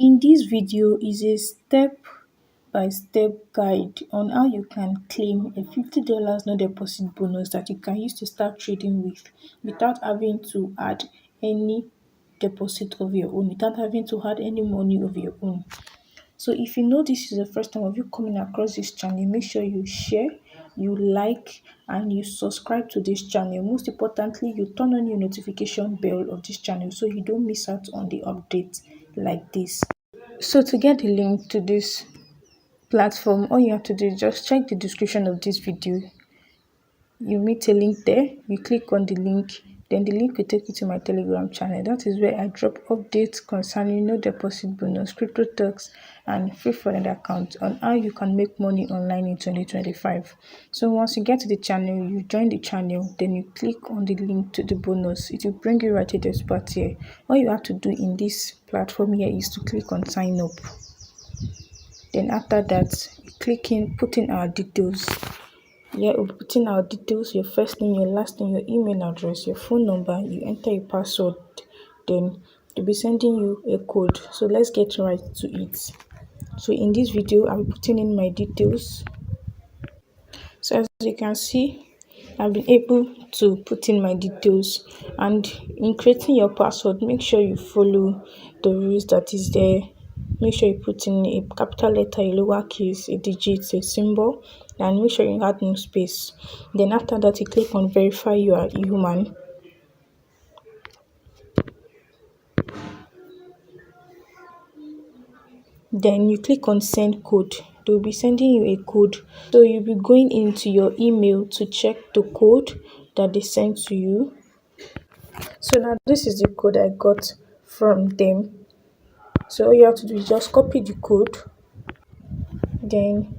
In this video is a step-by-step guide on how you can claim a $50 no deposit bonus that you can use to start trading with without having to add any deposit of your own, without having to add any money of your own. So if you know this is the first time of you coming across this channel, make sure you share, you like, and you subscribe to this channel. Most importantly, you turn on your notification bell of this channel so you don't miss out on the updates like this. So to get the link to this platform, all you have to do is just check the description of this video. You meet a link there, you click on the link, then the link will take you to my Telegram channel. That is where I drop updates concerning no deposit bonus, crypto talks, and free foreign account on how you can make money online in 2025. So once you get to the channel, you join the channel, then you click on the link to the bonus. It will bring you right to the spot here. All you have to do in this platform here is to click on sign up. Then after that, you click in, put in our details. Yeah, we'll put in our details, your first name, your last name, your email address, your phone number, you enter your password, then they'll be sending you a code. So let's get right to it. So in this video, I'll be putting in my details. So as you can see, I've been able to put in my details, and in creating your password, make sure you follow the rules that is there. Make sure you put in a capital letter, a lowercase, a digit, a symbol, and make sure you add no space. Then after that, you click on verify you are a human. Then you click on send code. They will be sending you a code. So you'll be going into your email to check the code that they sent to you. So now this is the code I got from them. So all you have to do is just copy the code. Then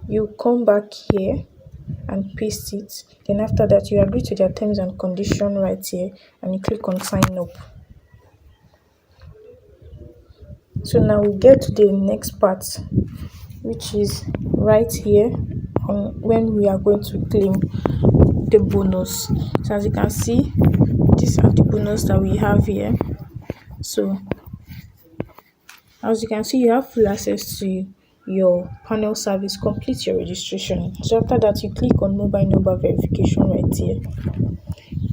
you come back here and paste it. Then after that, you agree to their terms and conditions right here, and you click on sign up. So now we get to the next part, which is right here on when we are going to claim the bonus. So as you can see, these are the bonus that we have here. So as you can see, you have full access to your panel service. Complete your registration. So after that, you click on mobile number verification right here.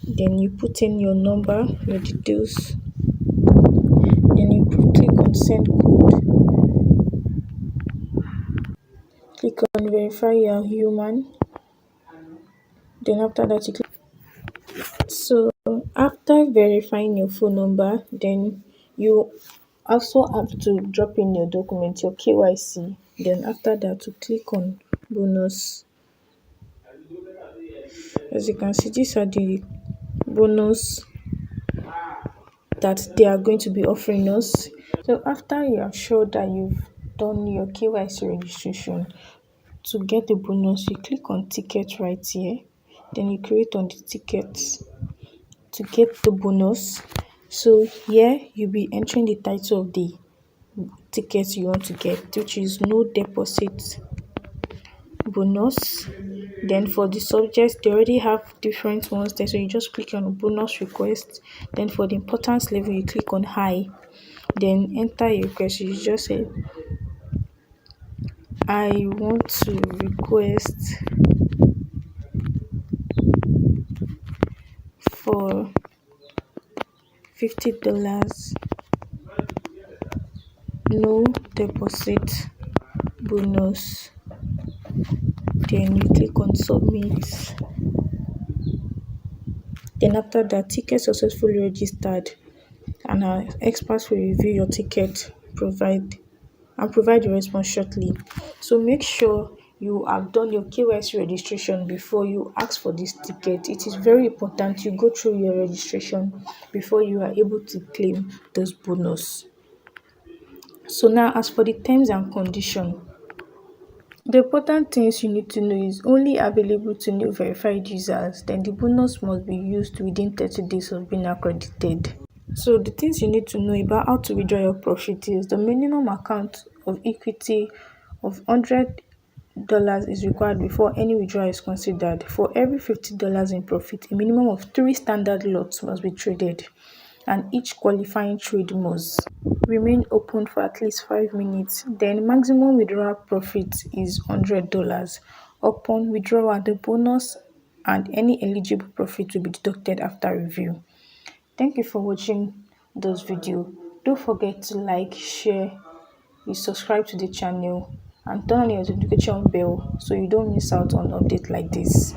Then you put in your number, your details. Then you click on send code. Click on verify you are human. Then after that, you click. So after verifying your phone number, then you also have to drop in your document, your KYC. Then after that, you click on bonus. As you can see, these are the bonus that they are going to be offering us. So after you are sure that you've done your KYC registration, to get the bonus, you click on ticket right here. Then you create on the ticket to get the bonus. So here you'll be entering the title of the ticket you want to get, which is no deposit bonus. Then for the subjects, they already have different ones there, so you just click on bonus request. Then for the importance level, you click on high, then enter your request. You just say I want to request for $50 no deposit bonus. Then you click on submit. Then after that, ticket successfully registered, and our experts will review your ticket, provide the response shortly. So make sure you have done your KYC registration before you ask for this ticket. It is very important you go through your registration before you are able to claim this bonus. So now, as for the terms and conditions, the important things you need to know is only available to new verified users. Then the bonus must be used within 30 days of being accredited. So the things you need to know about how to withdraw your profit is the minimum account of equity of $100 is required before any withdrawal is considered. For every $50 in profit, a minimum of 3 standard lots must be traded. and each qualifying trade must remain open for at least 5 minutes. Then maximum withdrawal profit is $100. Upon withdrawal, the bonus and any eligible profit will be deducted after review. Thank you for watching this video. Don't forget to like, share, you subscribe to the channel and turn on your notification bell so you don't miss out on updates like this.